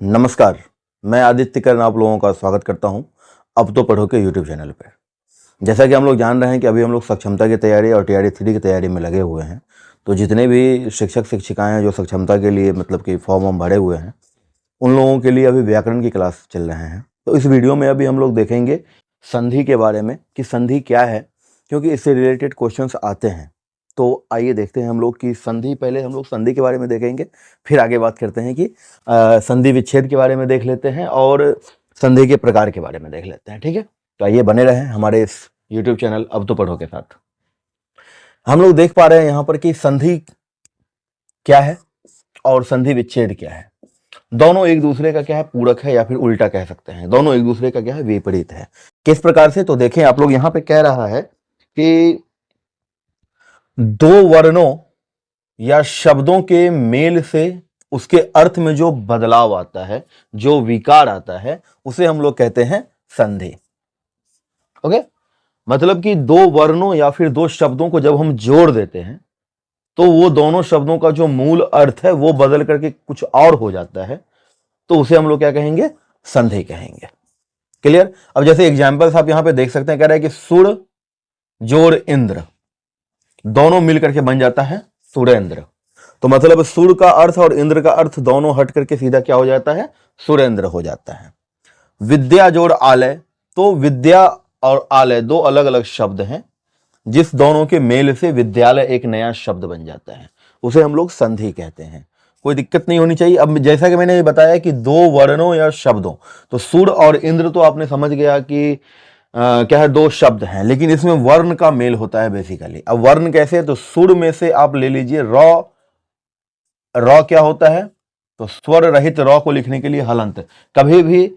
नमस्कार, मैं आदित्य कर्ण आप लोगों का स्वागत करता हूं अब तो पढ़ो के यूट्यूब चैनल पर। जैसा कि हम लोग जान रहे हैं कि अभी हम लोग सक्षमता की तैयारी और टीआरई 3 की तैयारी में लगे हुए हैं। तो जितने भी शिक्षक शिक्षिकाएं हैं जो सक्षमता के लिए मतलब कि फॉर्म हम भरे हुए हैं, उन लोगों के लिए अभी व्याकरण की क्लास चल रहे हैं। तो इस वीडियो में अभी हम लोग देखेंगे संधि के बारे में कि संधि क्या है, क्योंकि इससे रिलेटेड क्वेश्चंस आते हैं। तो आइए देखते हैं हम लोग कि संधि, पहले हम लोग संधि के बारे में देखेंगे, फिर आगे बात करते हैं कि संधि विच्छेद के बारे में देख लेते हैं और संधि के प्रकार के बारे में देख लेते हैं। ठीक है, तो आइए बने रहें हमारे इस यूट्यूब चैनल अब तो पढ़ो के साथ। हम लोग देख पा रहे हैं यहाँ पर कि संधि क्या है और संधि विच्छेद क्या है। दोनों एक दूसरे का क्या है, पूरक है, या फिर उल्टा कह सकते हैं। दोनों एक दूसरे का क्या है, विपरीत है। किस प्रकार से, तो देखें आप लोग, यहाँ पे कह रहा है कि दो वर्णों या शब्दों के मेल से उसके अर्थ में जो बदलाव आता है, जो विकार आता है, उसे हम लोग कहते हैं संधि। ओके, मतलब कि दो वर्णों या फिर दो शब्दों को जब हम जोड़ देते हैं तो वो दोनों शब्दों का जो मूल अर्थ है वो बदल करके कुछ और हो जाता है, तो उसे हम लोग क्या कहेंगे, संधि कहेंगे। क्लियर। अब जैसे एग्जाम्पल्स आप यहां पे देख सकते हैं, कह रहा है कि सुर जोड़ इंद्र, दोनों मिलकर के बन जाता है सुरेंद्र। तो मतलब सुर का अर्थ और इंद्र का अर्थ दोनों हट करके सीधा क्या हो जाता है, सुरेंद्र हो जाता है। विद्या जोड़ आलय, तो विद्या और आलय दो अलग अलग शब्द हैं, जिस दोनों के मेल से विद्यालय एक नया शब्द बन जाता है, उसे हम लोग संधि कहते हैं। कोई दिक्कत नहीं होनी चाहिए। अब जैसा कि मैंने बताया कि दो वर्णों या शब्दों, तो सुर और इंद्र तो आपने समझ गया कि क्या है, दो शब्द हैं, लेकिन इसमें वर्ण का मेल होता है बेसिकली। अब वर्ण कैसे, तो सुर में से आप ले लीजिए रॉ। रॉ क्या होता है, तो स्वर रहित रॉ को लिखने के लिए हलंत। कभी भी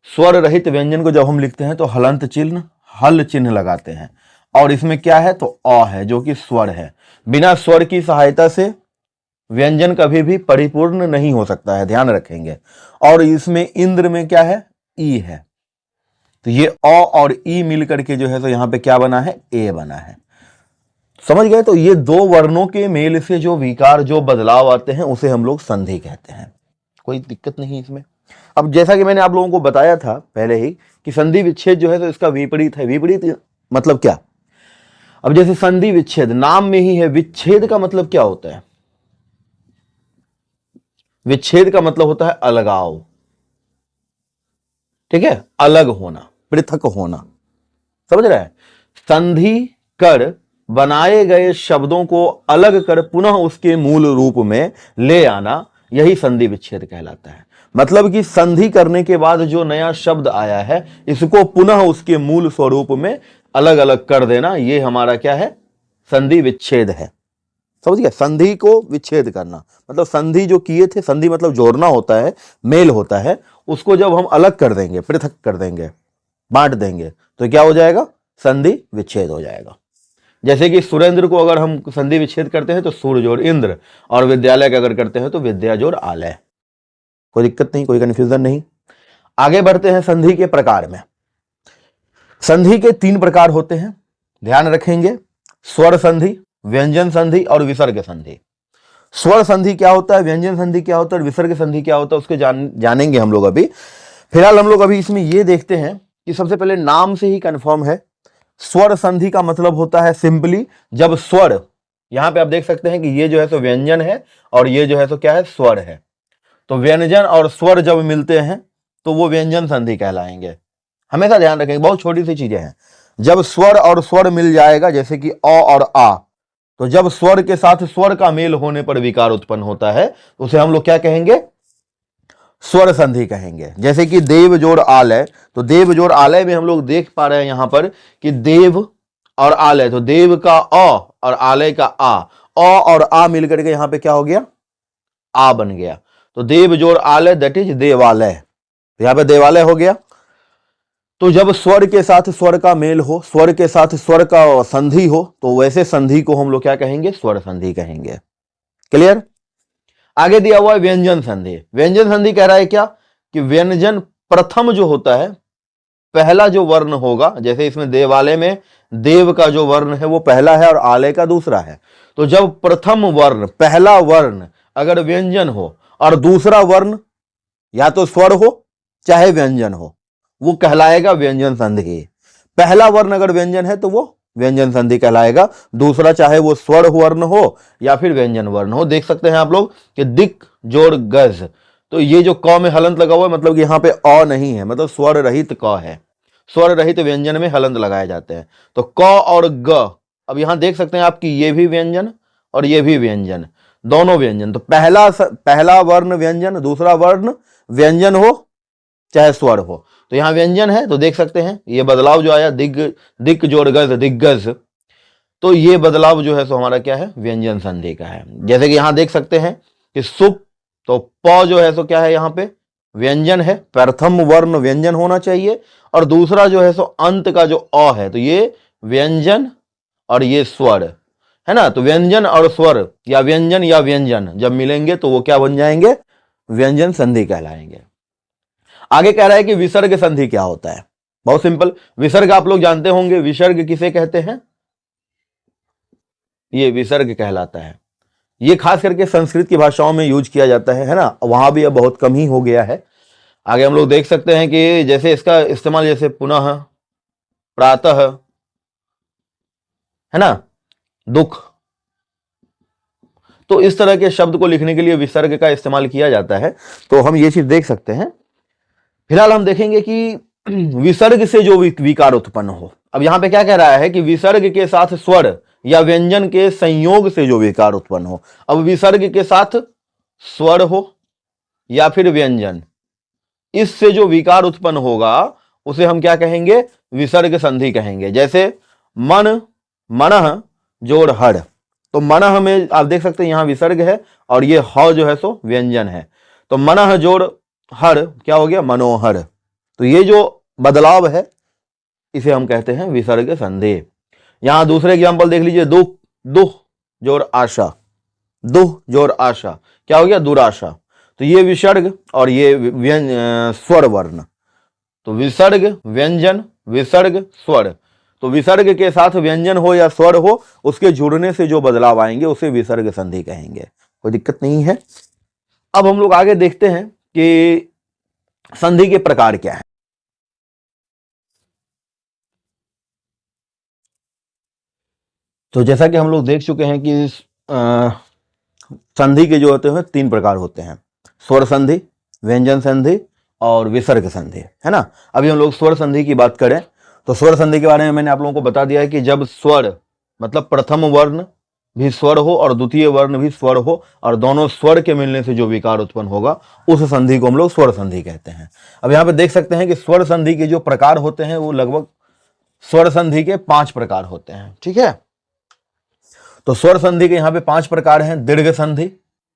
स्वर रहित व्यंजन को जब हम लिखते हैं तो हलंत चिन्ह, हल चिन्ह लगाते हैं। और इसमें क्या है, तो अ है जो कि स्वर है। बिना स्वर की सहायता से व्यंजन कभी भी परिपूर्ण नहीं हो सकता है, ध्यान रखेंगे। और इसमें इंद्र में क्या है, ई है। तो ये अ और ई मिलकर के जो है, तो यहां पे क्या बना है, ए बना है। समझ गए। तो ये दो वर्णों के मेल से जो विकार, जो बदलाव आते हैं, उसे हम लोग संधि कहते हैं। कोई दिक्कत नहीं इसमें। अब जैसा कि मैंने आप लोगों को बताया था पहले ही कि संधि विच्छेद जो है तो इसका विपरीत है। विपरीत मतलब क्या, अब जैसे संधि विच्छेद नाम में ही है, विच्छेद का मतलब क्या होता है, विच्छेद का मतलब होता है अलगाव। ठीक है, अलग होना, पृथक होना। समझ रहे हैं। संधि कर बनाए गए शब्दों को अलग कर पुनः उसके मूल रूप में ले आना, यही संधि विच्छेद कहलाता है। मतलब कि संधि करने के बाद जो नया शब्द आया है, इसको पुनः उसके मूल स्वरूप में अलग अलग कर देना, यह हमारा क्या है, संधि विच्छेद है। समझ गया। संधि को विच्छेद करना मतलब संधि जो किए थे, संधि मतलब जोड़ना होता है, मेल होता है, उसको जब हम अलग कर देंगे, पृथक कर देंगे, बांट देंगे, तो क्या हो जाएगा, संधि विच्छेद हो जाएगा। जैसे कि सुरेंद्र को अगर हम संधि विच्छेद करते हैं तो सुर जोड़ इंद्र, और विद्यालय का अगर करते हैं तो विद्या जोड़ आलय। कोई दिक्कत नहीं, कोई कंफ्यूजन नहीं। आगे बढ़ते हैं संधि के प्रकार में। संधि के 3 प्रकार होते हैं, ध्यान रखेंगे। स्वर संधि, व्यंजन संधि और विसर्ग संधि। स्वर संधि क्या होता है, व्यंजन संधि क्या होता है और विसर्ग संधि क्या होता है, उसके जानेंगे हम लोग अभी। फिलहाल हम लोग अभी इसमें यह देखते हैं कि सबसे पहले नाम से ही कंफर्म है। स्वर संधि का मतलब होता है सिंपली जब स्वर, यहां पे आप देख सकते हैं कि ये जो है सो व्यंजन है और ये जो है सो क्या है, स्वर है। तो व्यंजन और स्वर जब मिलते हैं तो वो व्यंजन संधि कहलाएंगे। हमेशा ध्यान रखेंगे, बहुत छोटी सी चीजें हैं। जब स्वर और स्वर मिल जाएगा, जैसे कि अ और आ, तो जब स्वर के साथ स्वर का मेल होने पर विकार उत्पन्न होता है, उसे हम लोग क्या कहेंगे, स्वर संधि कहेंगे। जैसे कि देव जोड़ आलय, तो देव जोड़ आलय में हम लोग देख पा रहे हैं यहां पर कि देव और आलय, तो देव का अ और आलय का आ, अ और आ मिलकर के यहां पे क्या हो गया, आ बन गया। तो देव जोड़ आलय दैट इज देवालय, तो यहां पे देवालय हो गया। तो जब स्वर के साथ स्वर का मेल हो, स्वर के साथ स्वर का संधि हो, तो वैसे संधि को हम लोग क्या कहेंगे, स्वर संधि कहेंगे। क्लियर। आगे दिया हुआ है व्यंजन संधि। व्यंजन संधि कह रहा है क्या, कि व्यंजन प्रथम जो होता है, पहला जो वर्ण होगा, जैसे इसमें देवालय में देव का जो वर्ण है वो पहला है और आलय का दूसरा है। तो जब प्रथम वर्ण, पहला वर्ण अगर व्यंजन हो और दूसरा वर्ण या तो स्वर हो चाहे व्यंजन हो, वो कहलाएगा व्यंजन संधि। पहला वर्ण अगर व्यंजन है तो वो व्यंजन संधि कहलाएगा, दूसरा चाहे वो स्वर वर्ण हो या फिर व्यंजन वर्ण हो। देख सकते हैं आप लोग कि दिक जोड़ गज, तो ये जो क में हलंत लगा हुआ है मतलब कि यहाँ पे अ नहीं है, मतलब स्वर रहित क है। स्वर रहित व्यंजन में हलंत लगाए जाते हैं। तो क और ग, अब यहां देख सकते हैं आपकी ये भी व्यंजन और ये भी व्यंजन, दोनों व्यंजन। तो पहला वर्ण व्यंजन, दूसरा वर्ण व्यंजन हो चाहे स्वर हो। तो यहां व्यंजन है तो देख सकते हैं ये बदलाव जो आया, दिक जोड़ गज दिग्गज, तो ये बदलाव जो है सो हमारा क्या है, व्यंजन संधि का है। जैसे कि यहां देख सकते हैं कि सुप, तो प जो है सो क्या है, यहां पे व्यंजन है, प्रथम वर्ण व्यंजन होना चाहिए, और दूसरा जो है सो अंत का जो अ है, तो ये व्यंजन और ये स्वर है ना। तो व्यंजन और स्वर या व्यंजन जब मिलेंगे तो वो क्या बन जाएंगे, व्यंजन संधि कहलाएंगे। आगे कह रहा है कि विसर्ग संधि क्या होता है। बहुत सिंपल, विसर्ग आप लोग जानते होंगे, विसर्ग किसे कहते हैं, ये विसर्ग कहलाता है। ये खास करके संस्कृत की भाषाओं में यूज किया जाता है ना, वहां भी अब बहुत कम ही हो गया है। आगे हम लोग देख सकते हैं कि जैसे इसका इस्तेमाल जैसे पुनः, प्रातः, है ना, दुख, तो इस तरह के शब्द को लिखने के लिए विसर्ग का इस्तेमाल किया जाता है। तो हम ये चीज देख सकते हैं। फिलहाल हम देखेंगे कि विसर्ग से जो विकार उत्पन्न हो। अब यहां पे क्या कह रहा है कि विसर्ग के साथ स्वर या व्यंजन के संयोग से जो विकार उत्पन्न हो। अब विसर्ग के साथ स्वर हो या फिर व्यंजन, इससे जो विकार उत्पन्न होगा उसे हम क्या कहेंगे, विसर्ग संधि कहेंगे। जैसे मन, मनः जोड़ हड़, तो मनः में आप देख सकते हैं यहां विसर्ग है और ये ह जो है सो व्यंजन है। तो मनः जोड़ हर क्या हो गया, मनोहर। तो ये जो बदलाव है इसे हम कहते हैं विसर्ग संधि। यहां दूसरे एग्जांपल देख लीजिए, दुख, दुख जोड़ आशा, दुह जोड़ आशा क्या हो गया, दुराशा। तो ये विसर्ग और ये स्वर वर्ण, तो विसर्ग व्यंजन, विसर्ग स्वर। तो विसर्ग के साथ व्यंजन हो या स्वर हो, उसके जुड़ने से जो बदलाव आएंगे उसे विसर्ग संधि कहेंगे। कोई दिक्कत नहीं है। अब हम लोग आगे देखते हैं कि संधि के प्रकार क्या है। तो जैसा कि हम लोग देख चुके हैं कि संधि के जो होते हैं 3 प्रकार होते हैं, स्वर संधि, व्यंजन संधि और विसर्ग संधि, है ना। अभी हम लोग स्वर संधि की बात करें तो स्वर संधि के बारे में मैंने आप लोगों को बता दिया है कि जब स्वर मतलब प्रथम वर्ण भी स्वर हो और द्वितीय वर्ण भी स्वर हो और दोनों स्वर के मिलने से जो विकार उत्पन्न होगा उस संधि को हम लोग स्वर संधि कहते हैं। अब यहां पे देख सकते हैं कि स्वर संधि के जो प्रकार होते हैं वो लगभग स्वर संधि के 5 प्रकार होते हैं, ठीक है। तो स्वर संधि के यहां पे 5 प्रकार हैं, दीर्घ संधि,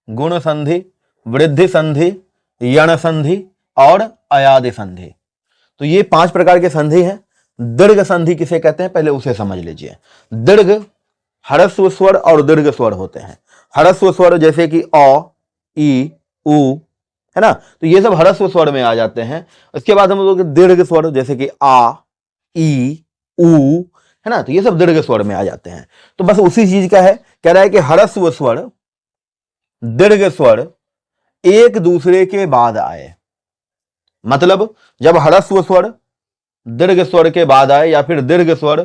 गुण संधि, वृद्धि संधि, यण संधि और अयादि संधि। तो ये 5 प्रकार के संधि हैं। दीर्घ संधि किसे कहते हैं पहले उसे समझ लीजिए। दीर्घ ह्रस्व स्वर और दीर्घ स्वर होते हैं। ह्रस्व स्वर जैसे कि अ, ई, उ, है ना, तो ये सब ह्रस्व स्वर में आ जाते हैं। उसके बाद हम लोग दीर्घ स्वर जैसे कि आ, ई, उ, है ना, तो ये सब दीर्घ स्वर में आ जाते हैं। तो बस उसी चीज का है, कह रहा है कि ह्रस्व स्वर, दीर्घ स्वर एक दूसरे के बाद आए। मतलब जब ह्रस्व स्वर दीर्घ स्वर के बाद आए या फिर दीर्घ स्वर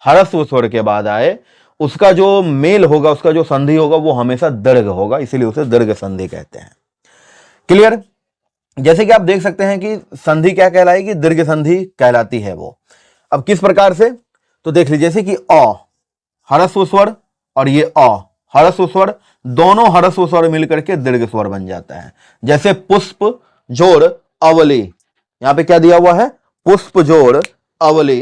ह्रस्व स्वर के बाद आए, उसका जो मेल होगा, उसका जो संधि होगा वो हमेशा दीर्घ होगा, इसीलिए उसे दीर्घ संधि कहते हैं। क्लियर। जैसे कि आप देख सकते हैं कि संधि क्या कहलाएगी, दीर्घ संधि कहलाती है वो। अब किस प्रकार से, तो देख लीजिए, जैसे कि अ ह्रस्व स्वर और ये अ ह्रस्व स्वर, दोनों ह्रस्व स्वर मिलकर के दीर्घ स्वर बन जाता है। जैसे पुष्प जोड़ अवली, यहां पे क्या दिया हुआ है, पुष्प जोड़ अवली।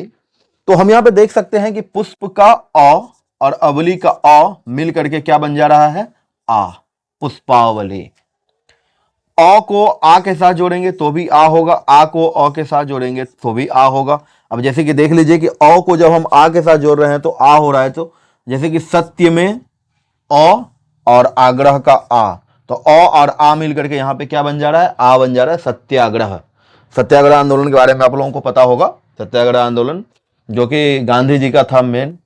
तो हम यहां पे देख सकते हैं कि पुष्प का अ और अवली का अ मिल करके क्या बन जा रहा है, आ, पुष्पावली। अ को आ के साथ जोड़ेंगे तो भी आ होगा, आ को अ के साथ जोड़ेंगे तो भी आ होगा। अब जैसे कि देख लीजिए कि अ को जब हम आ के साथ जोड़ रहे हैं तो आ हो रहा है, तो जैसे कि सत्य में अ और आग्रह का आ, तो अ और आ मिल करके यहां पे क्या बन जा रहा है, आ बन जा रहा है सत्याग्रह। सत्याग्रह आंदोलन के बारे में आप लोगों को पता होगा। सत्याग्रह आंदोलन जो कि गांधी जी का था मेन,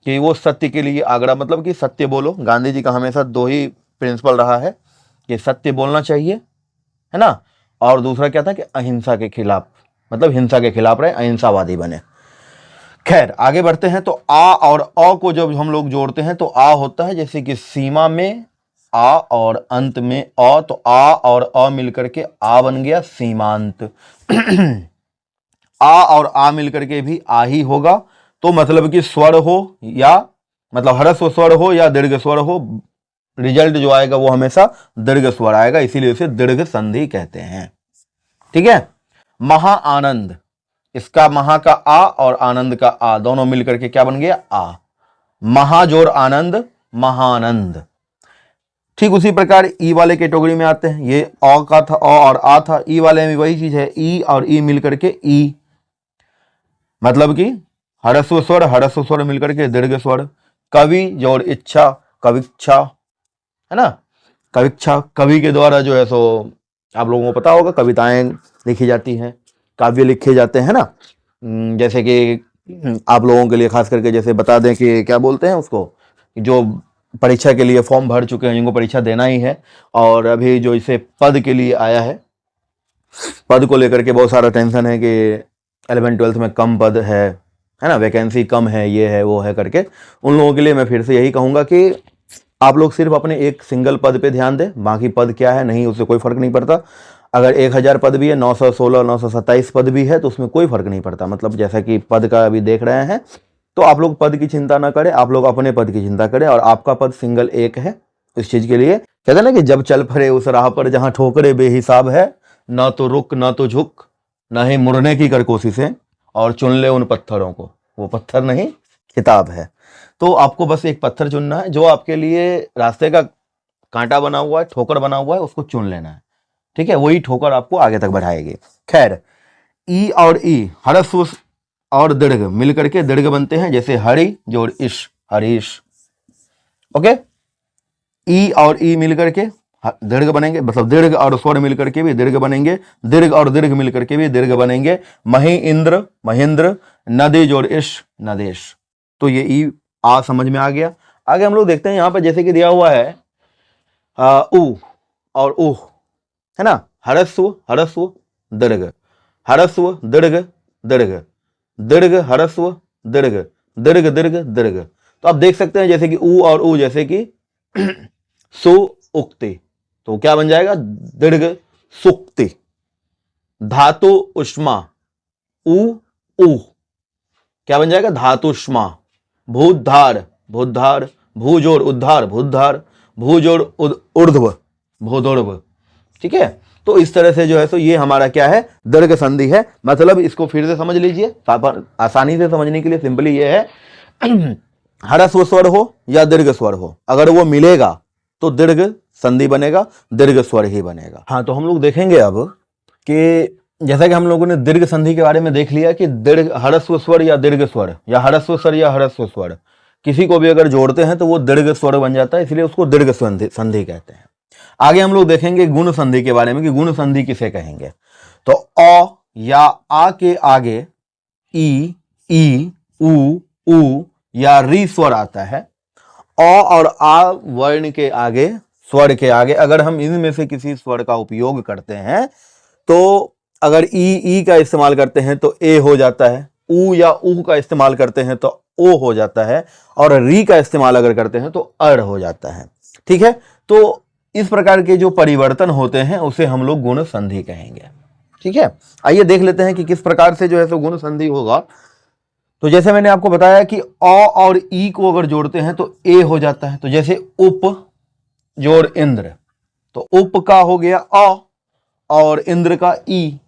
कि वो सत्य के लिए आग्रह, मतलब कि सत्य बोलो। गांधी जी का हमेशा 2 ही प्रिंसिपल रहा है कि सत्य बोलना चाहिए, है ना, और दूसरा क्या था कि अहिंसा के खिलाफ, मतलब हिंसा के खिलाफ रहे, अहिंसावादी बने। खैर आगे बढ़ते हैं। तो आ और अ को जब हम लोग जोड़ते हैं तो आ होता है जैसे कि सीमा में आ और अंत में अ, तो आ और अ मिलकर के आ बन गया सीमांत। आ और आ मिलकर के भी आ ही होगा। तो मतलब कि स्वर हो या मतलब ह्रस्व स्वर हो या दीर्घ स्वर हो, रिजल्ट जो आएगा वो हमेशा दीर्घ स्वर आएगा, इसीलिए इसे दीर्घ संधि कहते हैं। ठीक है। महा आनंद, इसका महा का आ और आनंद का आ दोनों मिलकर के क्या बन गया आ, महाजोर आनंद, महानंद। ठीक उसी प्रकार ई वाले कैटेगरी में आते हैं। ये अ का था, अ और आ था। ई वाले में वही चीज है, ई और ई मिलकर के ई, मतलब कि ह्रस्व स्वर मिलकर के दीर्घ स्वर। कवि जोड़ इच्छा, कविच्छा, है ना। कविच्छा, कवि के द्वारा जो है सो आप लोगों को पता होगा कविताएं लिखी जाती हैं, काव्य लिखे जाते हैं ना। जैसे कि आप लोगों के लिए खास करके जैसे बता दें कि क्या बोलते हैं उसको, जो परीक्षा के लिए फॉर्म भर चुके हैं, जिनको परीक्षा देना ही है, और अभी जो इसे पद के लिए आया है, पद को लेकर के बहुत सारा टेंशन है कि 11th-12th में कम पद है ना, वैकेंसी कम है, ये है वो है करके। उन लोगों के लिए मैं फिर से यही कहूँगा कि आप लोग सिर्फ अपने एक सिंगल पद पे ध्यान दें, बाकी पद क्या है नहीं उससे कोई फर्क नहीं पड़ता। अगर 1000 पद भी है, 916 927 पद भी है, तो उसमें कोई फर्क नहीं पड़ता। मतलब जैसा कि पद का अभी देख रहे हैं, तो आप लोग पद की चिंता ना करें, आप लोग अपने पद की चिंता करें, और आपका पद सिंगल एक है। इस चीज के लिए कहते हैं ना कि जब चल पड़े उस राह पर जहां ठोकरे बेहिसाब है, ना तो रुक ना तो झुक, ना ही मुड़ने की कर कोशिशें, और चुन ले उन पत्थरों को, वो पत्थर नहीं किताब है। तो आपको बस एक पत्थर चुनना है जो आपके लिए रास्ते का कांटा बना हुआ है, ठोकर बना हुआ है, उसको चुन लेना है। ठीक है, वही ठोकर आपको आगे तक बढ़ाएगी। खैर, ई और ई ह्रस्व और दीर्घ मिलकर के दीर्घ बनते हैं, जैसे हरि जोड़ इश, हरीश। ओके, ई और ई मिलकर के दीर्घ बनेंगे, मतलब दीर्घ और स्वर मिलकर के भी दीर्घ बनेंगे, दीर्घ और दीर्घ मिलकर के भी दीर्घ बनेंगे। मही इंद्र, महेंद्र। नदी जोड़ इश, नदेश। तो ये ई आ समझ में आ गया। आगे हम लोग देखते हैं यहां पर जैसे कि दिया हुआ है उ और उह, है ना, ह्रस्व ह्रस्व दीर्घ, ह्रस्व दीर्घ दीर्घ, दीर्घ ह्रस्व दीर्घ, दीर्घ दीर्घ दीर्घ। तो आप देख सकते हैं जैसे कि उ और उ, जैसे कि सु उक्ति, तो क्या बन जाएगा दीर्घ सुक्ति। धातु उष्मा, उ उ, क्या बन जाएगा धातुष्मा। भूधार, भूधार, भूजोड़ उद्धार, भूधार, भूजोड़ ऊर्ध्व, भूदोर्ध्व। ठीक है, तो इस तरह से जो है सो ये हमारा क्या है दीर्घ संधि है। मतलब इसको फिर से समझ लीजिए, आसानी से समझने के लिए सिंपली ये है, ह्रस्व स्वर हो या दीर्घ स्वर हो, अगर वो मिलेगा तो दीर्घ संधि बनेगा, दीर्घ स्वर ही बनेगा। हाँ, तो हम लोग देखेंगे अब कि जैसा कि हम लोगों ने दीर्घ संधि के बारे में देख लिया कि दीर्घ ह्रस्व स्वर या दीर्घ स्वर, या ह्रस्व स्वर या ह्रस्व स्वर, किसी को भी अगर जोड़ते हैं तो वो दीर्घ स्वर बन जाता है, इसलिए उसको दीर्घ संधि कहते हैं। आगे हम लोग देखेंगे गुण संधि के बारे में कि गुण संधि किसे कहेंगे। तो अ या आ के आगे ई, उ, या री स्वर आता है। अ और आ वर्ण के आगे, स्वर के आगे अगर हम इनमें से किसी स्वर का उपयोग करते हैं, तो अगर ई का इस्तेमाल करते हैं तो ए हो जाता है, उ या उ का इस्तेमाल करते हैं तो ओ हो जाता है, और री का इस्तेमाल अगर करते हैं तो अर हो जाता है। ठीक है, तो इस प्रकार के जो परिवर्तन होते हैं उसे हम लोग गुण संधि कहेंगे। ठीक है, आइए देख लेते हैं कि किस प्रकार से जो है सो गुण संधि होगा। तो जैसे मैंने आपको बताया कि अ और ई को अगर जोड़ते हैं तो ए हो जाता है। तो जैसे उप जोड़ इंद्र, तो उप का हो गया अ और इंद्र का ई,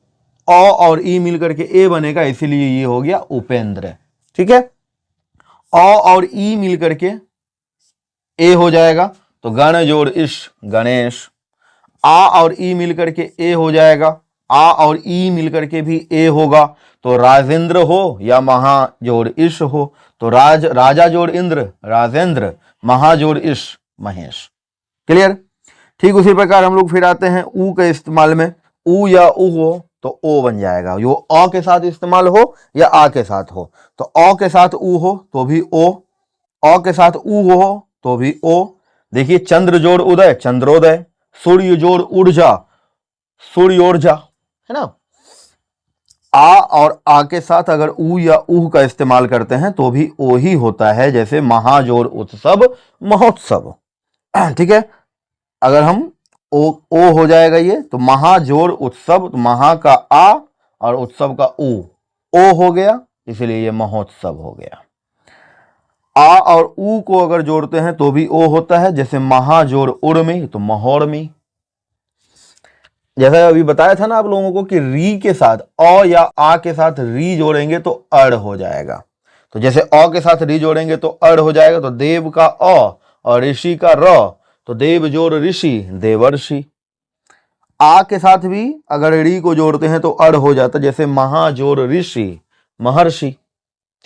अ और ई मिलकर के ए बनेगा, इसीलिए ये हो गया उपेंद्र। ठीक है, अ और ई मिलकर के ए हो जाएगा, तो गण जोड़ इश, गणेश। आ और ई मिलकर के ए हो जाएगा, आ और ई मिलकर के भी ए होगा, तो राजेंद्र हो या महा जोड़ इश हो, तो राजा जोड़ इंद्र, राजेंद्र, महा जोड़ इश, महेश। क्लियर। ठीक उसी प्रकार हम लोग फिर आते हैं ऊ के इस्तेमाल में। ऊ या उ हो तो ओ बन जाएगा, यो अ के साथ इस्तेमाल हो या आ के साथ हो। तो अ के साथ ऊ हो तो भी ओ, अ के साथ ऊ हो तो भी ओ। देखिए, चंद्र जोड़ उदय, चंद्रोदय। सूर्य जोड़ ऊर्जा, सूर्योर्जा, है ना। आ और आ के साथ अगर ऊ या ऊह का इस्तेमाल करते हैं तो भी ओ ही होता है, जैसे महाजोर उत्सव महोत्सव। ठीक है, अगर हम ओ हो जाएगा ये, तो महाजोर उत्सव, तो महा का आ और उत्सव का ओ हो गया, इसलिए ये महोत्सव हो गया। आ और ऊ को अगर जोड़ते हैं तो भी ओ होता है, जैसे महाजोर उर्मी, तो महोर्मी। जैसा अभी बताया था ना आप लोगों को कि री के साथ अ या आ के साथ री जोड़ेंगे तो अड़ हो जाएगा। तो जैसे अ के साथ री जोड़ेंगे तो अड़ हो जाएगा, तो देव का अ और ऋषि का र, तो देव जोड़ ऋषि देवर्षि। आ के साथ भी अगर री को जोड़ते हैं तो अड़ हो जाता, जैसे महाजोर ऋषि महर्षि।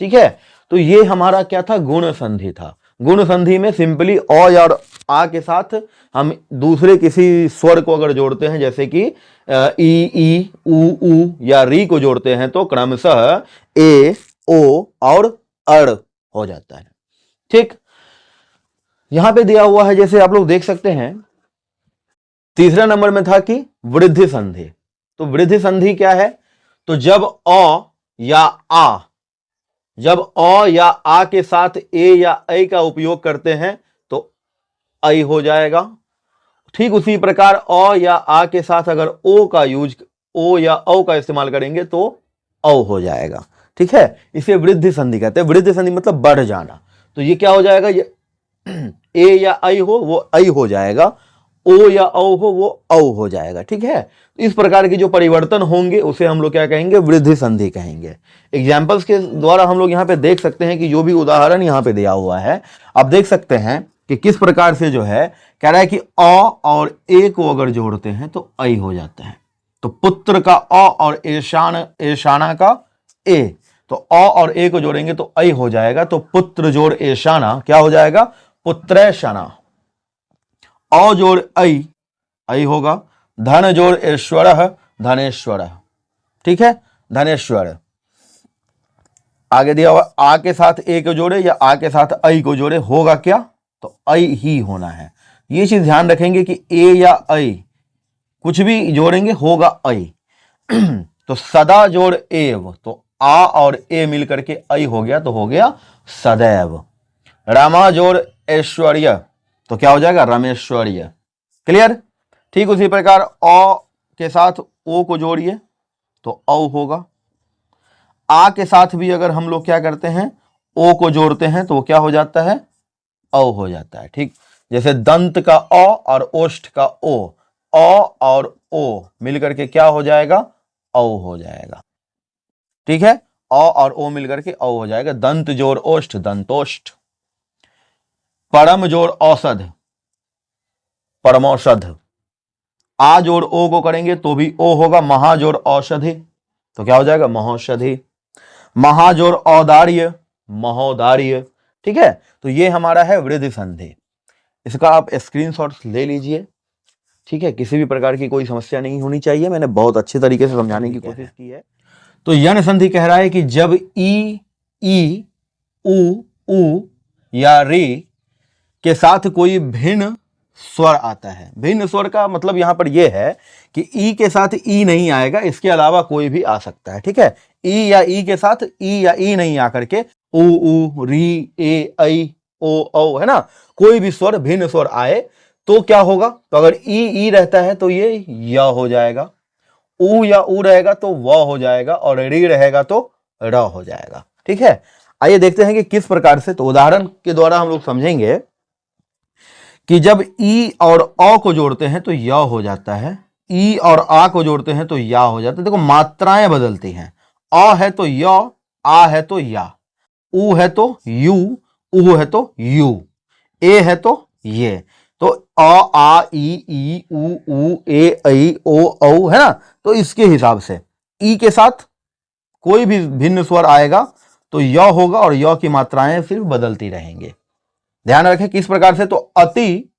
ठीक है, तो ये हमारा क्या था, गुण संधि था। गुण संधि में सिंपली अ या आ के साथ हम दूसरे किसी स्वर को अगर जोड़ते हैं, जैसे कि ई ऊ या री को जोड़ते हैं, तो क्रमशः ए ओ और अड़ हो जाता है। ठीक, यहां पे दिया हुआ है, जैसे आप लोग देख सकते हैं, तीसरा नंबर में था कि वृद्धि संधि। तो वृद्धि संधि क्या है, तो जब अ या आ के साथ ए या ऐ का उपयोग करते हैं तो ऐ हो जाएगा। ठीक उसी प्रकार अ या आ के साथ अगर ओ या औ का इस्तेमाल करेंगे तो औ हो जाएगा। ठीक है, इसे वृद्धि संधि कहते हैं। वृद्धि संधि मतलब बढ़ जाना। तो ये क्या हो जाएगा, ये ए या ऐ हो वो ऐ हो जाएगा, ओ या औ हो वो औ हो जाएगा। ठीक है, इस प्रकार के जो परिवर्तन होंगे उसे हम लोग क्या कहेंगे, वृद्धि संधि कहेंगे। एग्जाम्पल्स के द्वारा हम लोग यहाँ पे देख सकते हैं कि जो भी उदाहरण यहाँ पे दिया हुआ है, आप देख सकते हैं कि किस प्रकार से जो है कह रहा है कि अ और ए को अगर जोड़ते हैं तो ऐ हो जाता है। तो पुत्र का अ और ऐशाना का ए, तो अ और ए को जोड़ेंगे तो ऐ हो जाएगा। तो पुत्र जोड़ ऐशाना क्या हो जाएगा, पुत्रैशाना। अ जोड़ ऐ होगा। धन जोड़ ऐश्वर धनेश्वर। ठीक है, धनेश्वर। आगे दिया हुआ आ के साथ ए को जोड़े या आ के साथ ऐ को जोड़े, होगा क्या, तो ऐ ही होना है। ये चीज ध्यान रखेंगे कि ए या ऐ कुछ भी जोड़ेंगे होगा ऐ। तो सदा जोड़ एव, तो आ और ए मिल करके ऐ हो गया, तो हो गया सदैव। रामा जोड़ ऐश्वर्य, तो क्या हो जाएगा, रमेश्वर्य। क्लियर। ठीक उसी प्रकार अ के साथ ओ को जोड़िए तो औ होगा। आ के साथ भी अगर हम लोग क्या करते हैं, ओ को जोड़ते हैं तो वो क्या हो जाता है, औ हो जाता है। ठीक, जैसे दंत का अ और ओष्ठ का ओ, अ और ओ मिलकर के क्या हो जाएगा, औ हो जाएगा। ठीक है, अ और ओ मिलकर के औ हो जाएगा। दंत जोड़ ओष्ठ दंतोष्ठ। परम जोड़ औषध परमौषध। आ जोड़ ओ को करेंगे तो भी ओ होगा। महाजोड़ औषधि, तो क्या हो जाएगा, महौषधि। महाजोड़ औदार्य महोदार्य। ठीक है, तो ये हमारा है वृद्धि संधि। इसका आप स्क्रीनशॉट ले लीजिए। ठीक है, किसी भी प्रकार की कोई समस्या नहीं होनी चाहिए, मैंने बहुत अच्छे तरीके से समझाने की कोशिश की है। तो यन संधि कह रहा है कि जब ई ऊ या रे के साथ कोई भिन्न स्वर आता है। भिन्न स्वर का मतलब यहां पर यह है कि ई के साथ ई नहीं आएगा, इसके अलावा कोई भी आ सकता है। ठीक है, ई या ई के साथ ई या ई नहीं आकर के ऊ री ए ऐ ओ औ, है ना, कोई भी स्वर भिन्न स्वर आए तो क्या होगा, तो अगर ई रहता है तो ये य हो जाएगा, ऊ या ऊ रहेगा तो व हो जाएगा, और री रहेगा तो र हो जाएगा। ठीक है, आइए देखते हैं कि किस प्रकार से। तो उदाहरण के द्वारा हम लोग समझेंगे कि जब ई और अ को जोड़ते हैं तो य हो जाता है, ई और आ को जोड़ते हैं तो या हो जाता है। देखो मात्राएं बदलती हैं, अ है तो य, आ है तो या, ऊ है तो यू, ऊ है तो यू, ए है तो ये। तो अ आ ई ऊ ए ऐ ओ औ, है ना। तो इसके हिसाब से ई के साथ कोई भी भिन्न स्वर आएगा तो य होगा, और य की मात्राएं सिर्फ बदलती रहेंगे। ध्यान रखें किस प्रकार से। तो अति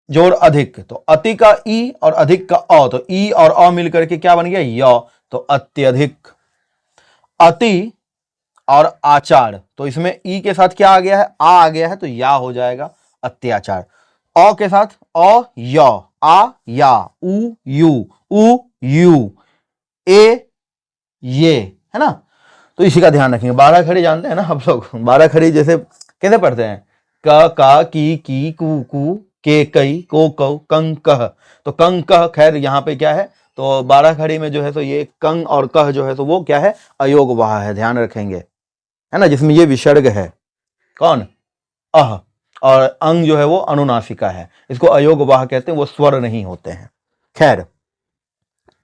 जोड़ अधिक, तो अति का ई और अधिक का अ, तो ई और अ मिलकर के क्या बन गया, य, तो अत्यधिक। अति और आचार, तो इसमें ई के साथ क्या आ गया है, आ गया है, तो या हो जाएगा अत्याचार। अ के साथ अ य, आ या, उ यू, ए ये, है ना। तो इसी का ध्यान रखेंगे। 12 खड़ी जानते हैं ना आप लोग, 12 खड़ी जैसे कैसे पढ़ते हैं, क का की कू के कई को कौ कंग कह। तो कंग कह, खैर यहाँ पे क्या है, तो 12 खड़ी में जो है तो ये कंग और कह जो है तो वो क्या है, अयोग वाह है, ध्यान रखेंगे, है ना, जिसमें ये विसर्ग है, कौन, अह, और अंग जो है वो अनुनासिका है, इसको अयोग वाह कहते हैं, वो स्वर नहीं होते हैं। खैर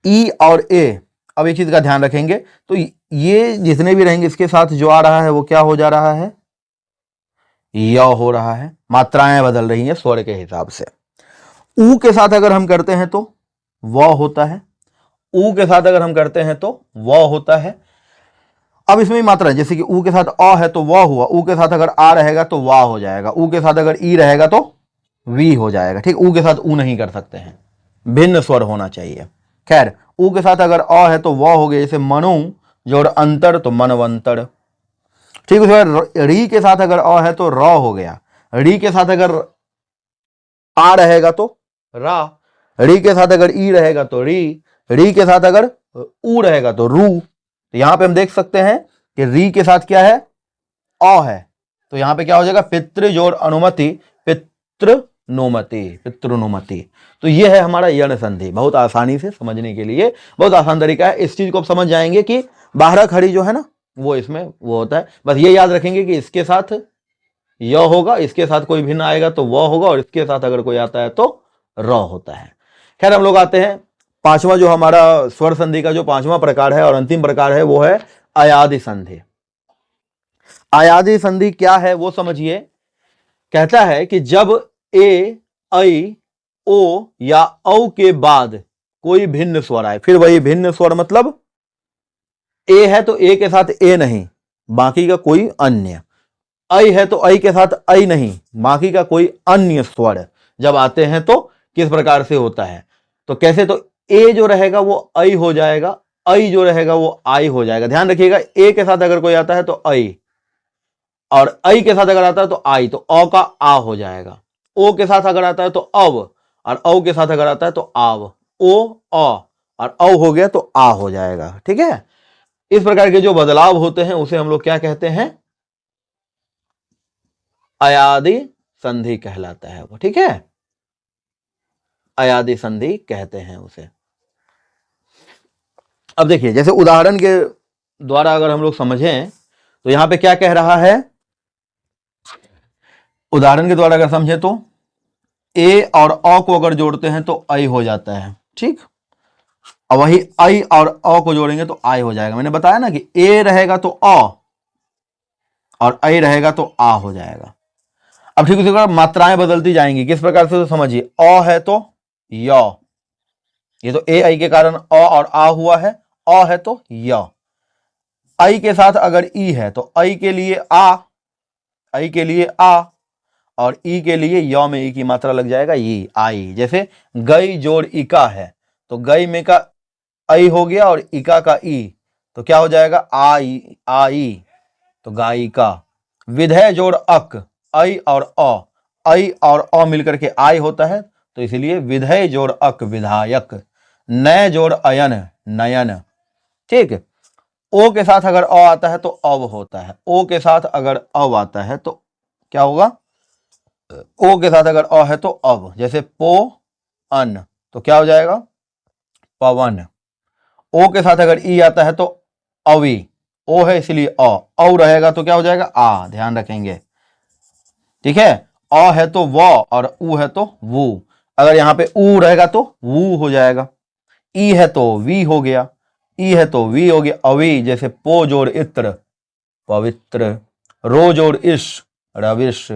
ई और ए, अब एक चीज का ध्यान रखेंगे, तो ये जितने भी रहेंगे इसके साथ जो आ रहा है वो क्या हो जा रहा है, य हो रहा है, मात्राएं बदल रही हैं स्वर के हिसाब से। ऊ के साथ अगर हम करते हैं तो व होता है, ऊ के साथ अगर हम करते हैं तो व होता है। अब इसमें भी मात्रा, जैसे कि ऊ के साथ अ है तो व हुआ, ऊ के साथ अगर आ रहेगा तो वा हो जाएगा, ऊ के साथ अगर ई रहेगा तो वी हो जाएगा, ठीक। ऊ के साथ ऊ नहीं कर सकते हैं, भिन्न स्वर होना चाहिए। खैर ऊ के साथ अगर अ है तो व हो गया, जैसे मनु जोड़ अंतर तो मनवंतर, ठीक। उसके बाद री के साथ अगर अ है तो र हो गया, री के साथ अगर आ रहेगा तो रा, री के साथ अगर ई रहेगा तो री के साथ अगर ऊ रहेगा तो रू। तो यहां पे हम देख सकते हैं कि री के साथ क्या है, अ है, तो यहां पे क्या हो जाएगा, पितृ जोड़ अनुमति पितृनुमति। तो ये है हमारा यण संधि, बहुत आसानी से समझने के लिए बहुत आसान तरीका है। इस चीज को आप समझ जाएंगे कि 12 खड़ी जो है ना वो इसमें वो होता है। बस ये याद रखेंगे कि इसके साथ य होगा, इसके साथ कोई भिन्न आएगा तो व होगा, और इसके साथ अगर कोई आता है तो र होता है। खैर हम लोग आते हैं पांचवा, जो हमारा स्वर संधि का जो पांचवा प्रकार है और अंतिम प्रकार है वो है अयादि संधि। अयादि संधि क्या है वो समझिए। कहता है कि जब ए, ऐ, ओ या औ के बाद कोई भिन्न स्वर आए, फिर वही भिन्न स्वर मतलब ए है तो ए के साथ ए नहीं, बाकी का कोई अन्य, ऐ है तो ऐ के साथ ऐ नहीं, बाकी का कोई अन्य स्वर जब आते हैं तो किस प्रकार से होता है, तो कैसे, तो ए जो रहेगा वो ऐ हो जाएगा, ऐ जो रहेगा वो आई हो जाएगा। ध्यान रखिएगा, ए के साथ अगर कोई आता है तो ऐ, और ऐ के साथ अगर आता है तो आई, तो अ का आ हो जाएगा। ओ के साथ अगर आता है तो अव, और औ के साथ अगर आता है तो आव, ओ अ और औ हो गया तो आ हो जाएगा, ठीक है। इस प्रकार के जो बदलाव होते हैं उसे हम लोग क्या कहते हैं, अयादि संधि कहलाता है वो, ठीक है, अयादि संधि कहते हैं उसे। अब देखिए, जैसे उदाहरण के द्वारा अगर हम लोग समझें तो यहां पे क्या कह रहा है, उदाहरण के द्वारा अगर समझे तो ए और अ को अगर जोड़ते हैं तो ऐ हो जाता है, ठीक। और वही ऐ और अ को जोड़ेंगे तो आई हो जाएगा। मैंने बताया ना कि ए रहेगा तो अ और ऐ रहेगा तो आ हो जाएगा। अब ठीक उसी प्रकार मात्राएं बदलती जाएंगी, किस प्रकार से, तो समझिए, अ है तो य, ये तो ए ऐ के कारण अ और आ हुआ है, अ है तो य। ऐ के साथ अगर ई है तो ऐ के लिए आ, ऐ के लिए आ, और ई के लिए य में ई की मात्रा लग जाएगा ई, आई। जैसे गई जोड़ इका है तो गई में का ऐ हो गया और इका का ई, तो क्या हो जाएगा, आई, आई, तो गायिका। विधेय जोड़ अक, ऐ और ऐ और अ मिलकर के आई होता है, तो इसलिए विधेय जोड़ अक विधायक। नय जोड़ अयन नयन, ठीक। ओ के साथ अगर अ आता है तो अव होता है, ओ के साथ अगर अव आता है तो क्या होगा, ओ के साथ अगर अ है तो अव, जैसे पो अन, तो क्या हो जाएगा, पवन। ओ के साथ अगर ई आता है तो अवी, ओ है इसलिए औ रहेगा तो क्या हो जाएगा, आ, ध्यान रखेंगे, ठीक है। अ है तो व और ऊ है तो वू, अगर यहां पे ऊ रहेगा तो वू हो जाएगा। ई है तो वी हो गया, ई है तो वी हो गया, अवी। जैसे पो जोड़ इत्र पवित्र, रो जोड़ इश रविश,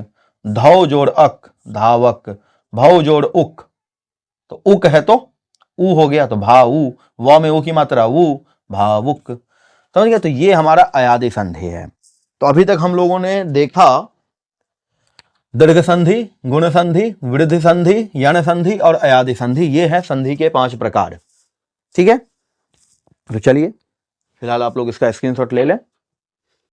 धौ जोड़ अक धावक, भौ जोड़ उक, तो उक है तो ऊ हो गया तो भाऊ, व में ऊ की मात्रा वू, भावुक। समझ गया, तो ये हमारा अयादि संधि है। तो अभी तक हम लोगों ने देखा दीर्घ संधि, गुण संधि, वृद्धि संधि, यण संधि और अयादि संधि, ये है संधि के 5 प्रकार, ठीक है। तो चलिए फिलहाल आप लोग इसका स्क्रीनशॉट ले लें।